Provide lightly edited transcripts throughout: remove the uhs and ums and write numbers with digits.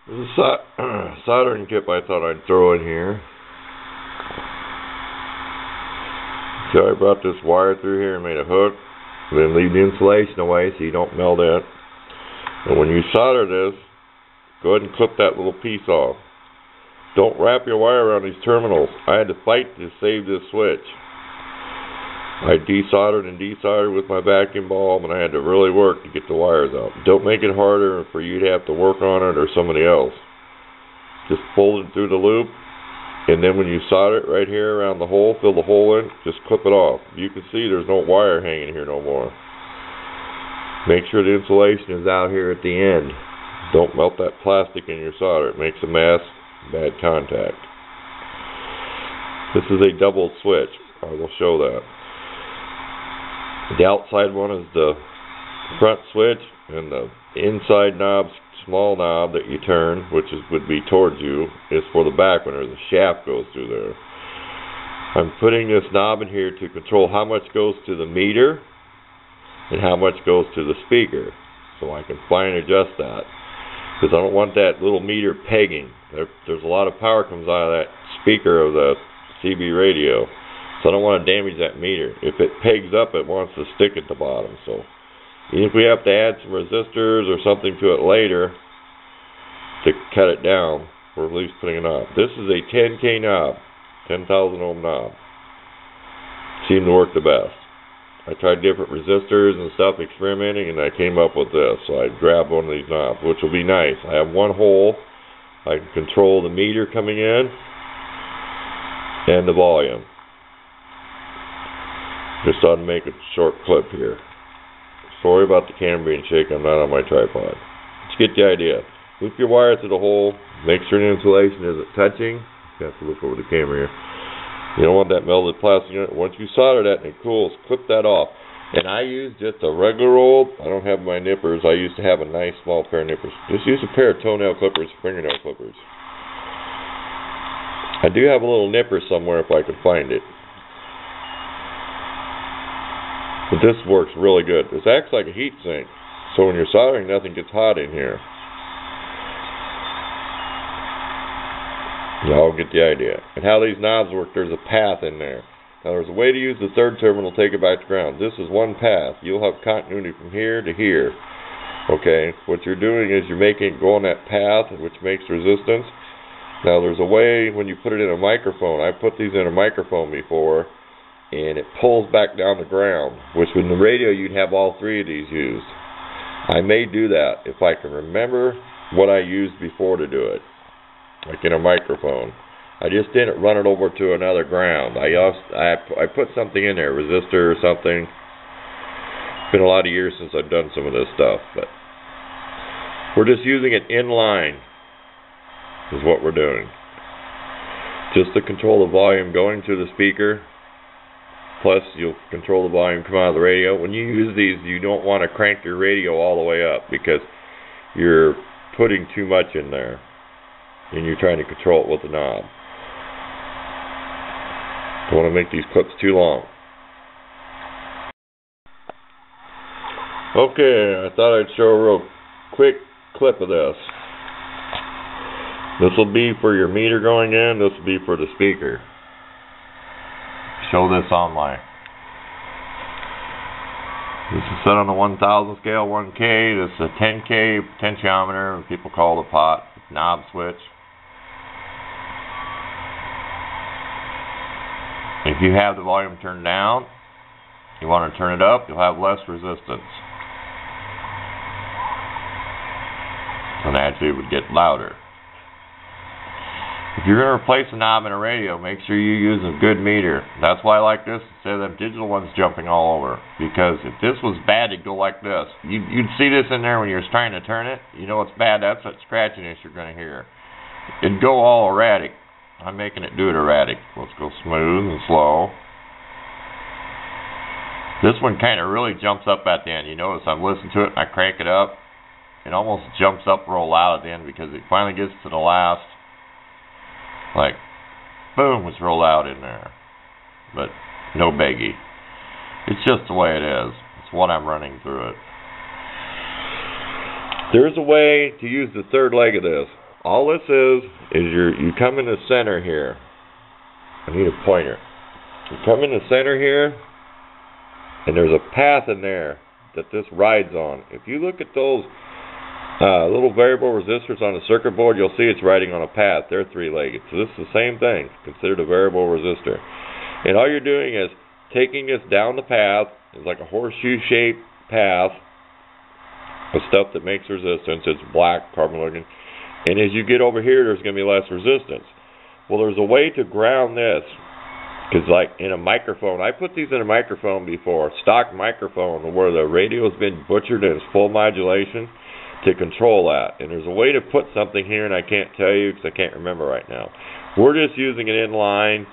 There's a soldering tip I thought I'd throw in here. So I brought this wire through here and made a hook. Then leave the insulation away so you don't melt it. And when you solder this, go ahead and clip that little piece off. Don't wrap your wire around these terminals. I had to fight to save this switch. I desoldered and desoldered with my vacuum bulb, and I had to really work to get the wires out. Don't make it harder for you to have to work on it or somebody else. Just fold it through the loop, and then when you solder it right here around the hole, fill the hole in, just clip it off. You can see there's no wire hanging here no more. Make sure the insulation is out here at the end. Don't melt that plastic in your solder. It makes a mess, bad contact. This is a double switch. I will show that. The outside one is the front switch, and the inside knob, small knob that you turn, which would be towards you, is for the back one, or the shaft goes through there. I'm putting this knob in here to control how much goes to the meter and how much goes to the speaker, so I can fine adjust that, because I don't want that little meter pegging. There's a lot of power comes out of that speaker of the CB radio. So I don't want to damage that meter. If it pegs up, it wants to stick at the bottom. So even if we have to add some resistors or something to it later to cut it down, we're at least putting it on. This is a 10K knob, 10,000 ohm knob. Seemed to work the best. I tried different resistors and stuff experimenting, and I came up with this. So I grabbed one of these knobs, which will be nice. I have one hole. I can control the meter coming in and the volume. Just thought I'd make a short clip here. Sorry about the camera being shaky. I'm not on my tripod. Let's get the idea. Loop your wire through the hole. Make sure the insulation isn't touching. You have to look over the camera here. You don't want that melted plastic in it. Once you solder that and it cools, clip that off. And I use just a regular old, I don't have my nippers. I used to have a nice small pair of nippers. Just use a pair of toenail clippers, fingernail clippers. I do have a little nipper somewhere if I could find it. But this works really good. This acts like a heat sink, so when you're soldering, nothing gets hot in here. Y'all get the idea. And how these knobs work, there's a path in there. Now there's a way to use the third terminal to take it back to ground. This is one path. You'll have continuity from here to here. Okay, what you're doing is you're making it go on that path, which makes resistance. Now there's a way when you put it in a microphone. I put these in a microphone before, and it pulls back down the ground, which in the radio you'd have all three of these used. I may do that if I can remember what I used before to do it, like in a microphone. I just didn't run it over to another ground. I put something in there, resistor or something. It's been a lot of years since I've done some of this stuff, but we're just using it in line is what we're doing. Just to control the volume going to the speaker. Plus, you'll control the volume come out of the radio. When you use these, you don't want to crank your radio all the way up because you're putting too much in there and you're trying to control it with the knob. Don't want to make these clips too long. Okay, I thought I'd show a real quick clip of this. This will be for your meter going in. This will be for the speaker. Show this online. This is set on the 1000 scale, 1K. This is a 10K potentiometer, people call it a pot, knob switch. If you have the volume turned down, you want to turn it up, you'll have less resistance. And actually it would get louder. If you're going to replace a knob in a radio, make sure you use a good meter. That's why I like this instead of them digital ones jumping all over. Because if this was bad, it'd go like this. You'd see this in there when you're trying to turn it. You know it's bad. That's that scratchiness you're going to hear. It'd go all erratic. I'm making it do it erratic. Let's go smooth and slow. This one kind of really jumps up at the end. You notice I'm listening to it and I crank it up. It almost jumps up real loud at the end because it finally gets to the last. Like, boom, it's real loud in there. But no biggie. It's just the way it is. It's what I'm running through it. There's a way to use the third leg of this. All this is you come in the center here. I need a pointer. You come in the center here, and there's a path in there that this rides on. If you look at those little variable resistors on the circuit board, you'll see it's riding on a path. They're three-legged. So this is the same thing, considered a variable resistor. And all you're doing is taking this down the path. It's like a horseshoe-shaped path of stuff that makes resistance. It's black, carbon-looking. And as you get over here, there's going to be less resistance. Well, there's a way to ground this. Because like in a microphone, I put these in a microphone before, stock microphone, where the radio's been butchered in its full modulation to control that. And there's a way to put something here, and I can't tell you because I can't remember right now. We're just using it in line,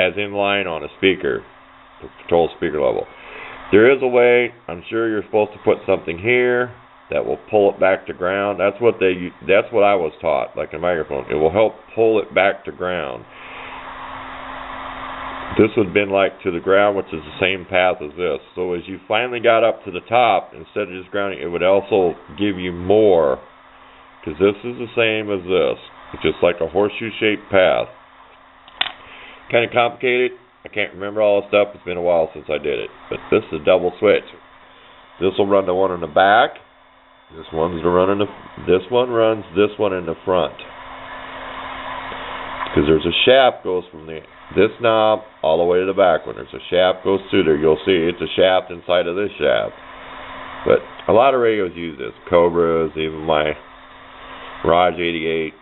as in line on a speaker, to control speaker level. There is a way, I'm sure you're supposed to put something here that will pull it back to ground. That's what I was taught, like a microphone. It will help pull it back to ground. This would have been like to the ground, which is the same path as this. So as you finally got up to the top, instead of just grounding, it would also give you more. Because this is the same as this. It's just like a horseshoe-shaped path. Kind of complicated. I can't remember all the stuff. It's been a while since I did it. But this is a double switch. This will run the one in the back. This one's to run in the. This one runs this one in the front. Because there's a shaft goes from this knob all the way to the back one. There's a shaft goes through there. You'll see it's a shaft inside of this shaft. But a lot of radios use this. Cobras, even my Raj 88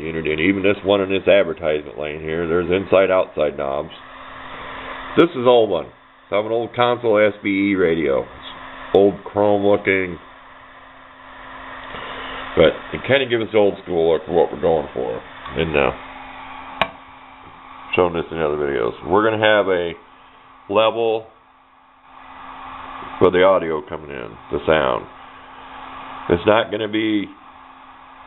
unit, and even this one in this advertisement lane here. There's inside-outside knobs. This is an old one. So I have an old console SBE radio. It's old chrome looking. But it kind of gives us the old school look for what we're going for. And shown this in other videos. We're going to have a level for the audio coming in, the sound. It's not going to be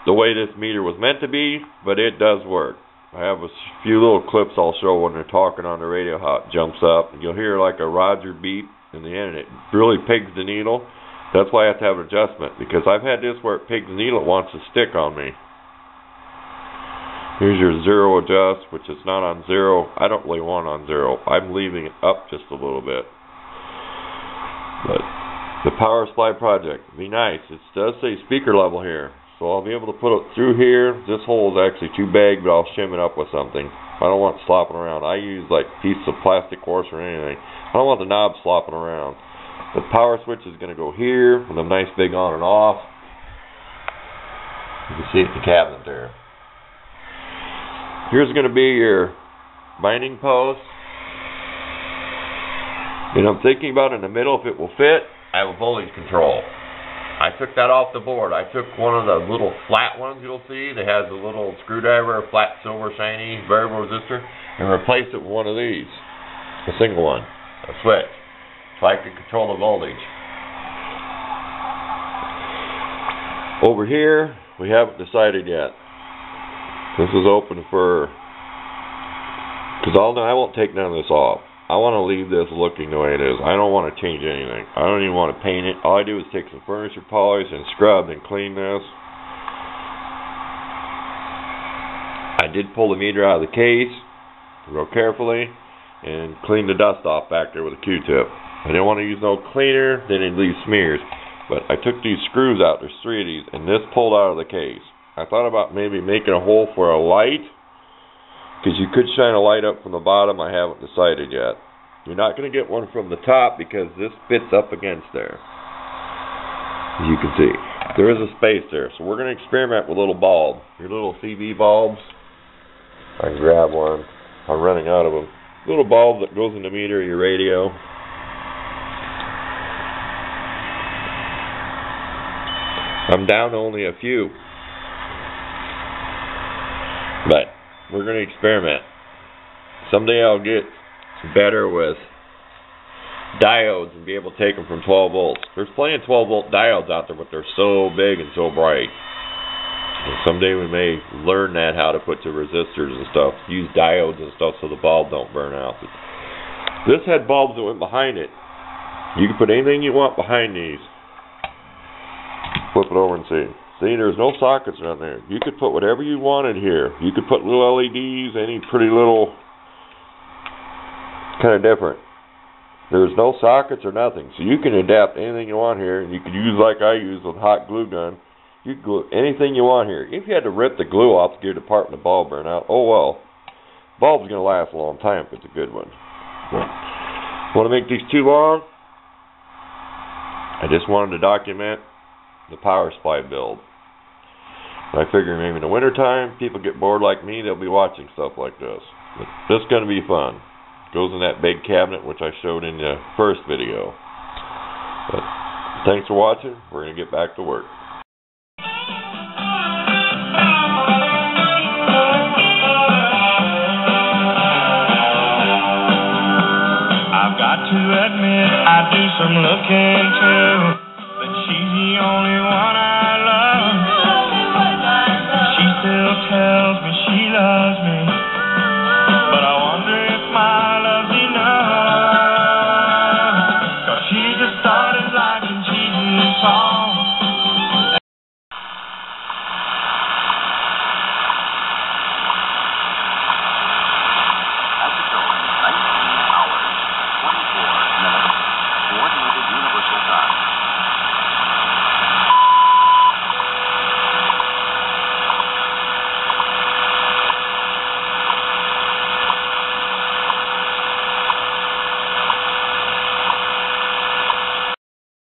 the way this meter was meant to be, but it does work. I have a few little clips I'll show when they're talking on the radio, how it jumps up. And you'll hear like a Roger beep in the end, and it really pigs the needle. That's why I have to have an adjustment, because I've had this where it pigs the needle, it wants to stick on me. Here's your zero adjust, which is not on zero. I don't really want on zero. I'm leaving it up just a little bit. But the power supply project, be nice. It does say speaker level here. So I'll be able to put it through here. This hole is actually too big, but I'll shim it up with something. I don't want it slopping around. I use like pieces of plastic course or anything. I don't want the knob slopping around. The power switch is going to go here with a nice big on and off. You can see it in the cabinet there. Here's going to be your binding post. And I'm thinking about in the middle if it will fit. I have a voltage control. I took that off the board. I took one of the little flat ones you'll see that has a little screwdriver, a flat silver shiny variable resistor, and replaced it with one of these. A single one. A switch. So I can control the voltage. Over here, we haven't decided yet. This is open for, because I won't take none of this off. I want to leave this looking the way it is. I don't want to change anything. I don't even want to paint it. All I do is take some furniture polish and scrub and clean this. I did pull the meter out of the case real carefully and clean the dust off back there with a Q-tip. I didn't want to use no cleaner, then it'd leave smears. But I took these screws out. There's 3 of these, and this pulled out of the case. I thought about maybe making a hole for a light, because you could shine a light up from the bottom. I haven't decided yet. You're not going to get one from the top because this fits up against there. As you can see, there is a space there. So we're going to experiment with a little bulb. Your little CV bulbs. I can grab one. I'm running out of them. Little bulb that goes in the meter of your radio. I'm down to only a few. But we're going to experiment. Someday I'll get better with diodes and be able to take them from 12 volts. There's plenty of 12 volt diodes out there, but they're so big and so bright. And someday we may learn that, how to put the resistors and stuff. Use diodes and stuff so the bulb don't burn out. But this had bulbs that went behind it. You can put anything you want behind these. Flip it over and see. See, there's no sockets around there. You could put whatever you wanted here. You could put little LEDs, any pretty little, kind of different. There's no sockets or nothing. So you can adapt anything you want here. And you could use like I use with hot glue gun. You can glue anything you want here. If you had to rip the glue off to get it apart and the bulb burn out, oh well. Bulb's going to last a long time if it's a good one. Want to make these too long? I just wanted to document the power supply build. I figure maybe in the wintertime, people get bored like me, they'll be watching stuff like this. But this is going to be fun. Goes in that big cabinet which I showed in the first video. But thanks for watching. We're going to get back to work. I've got to admit I do some looking too.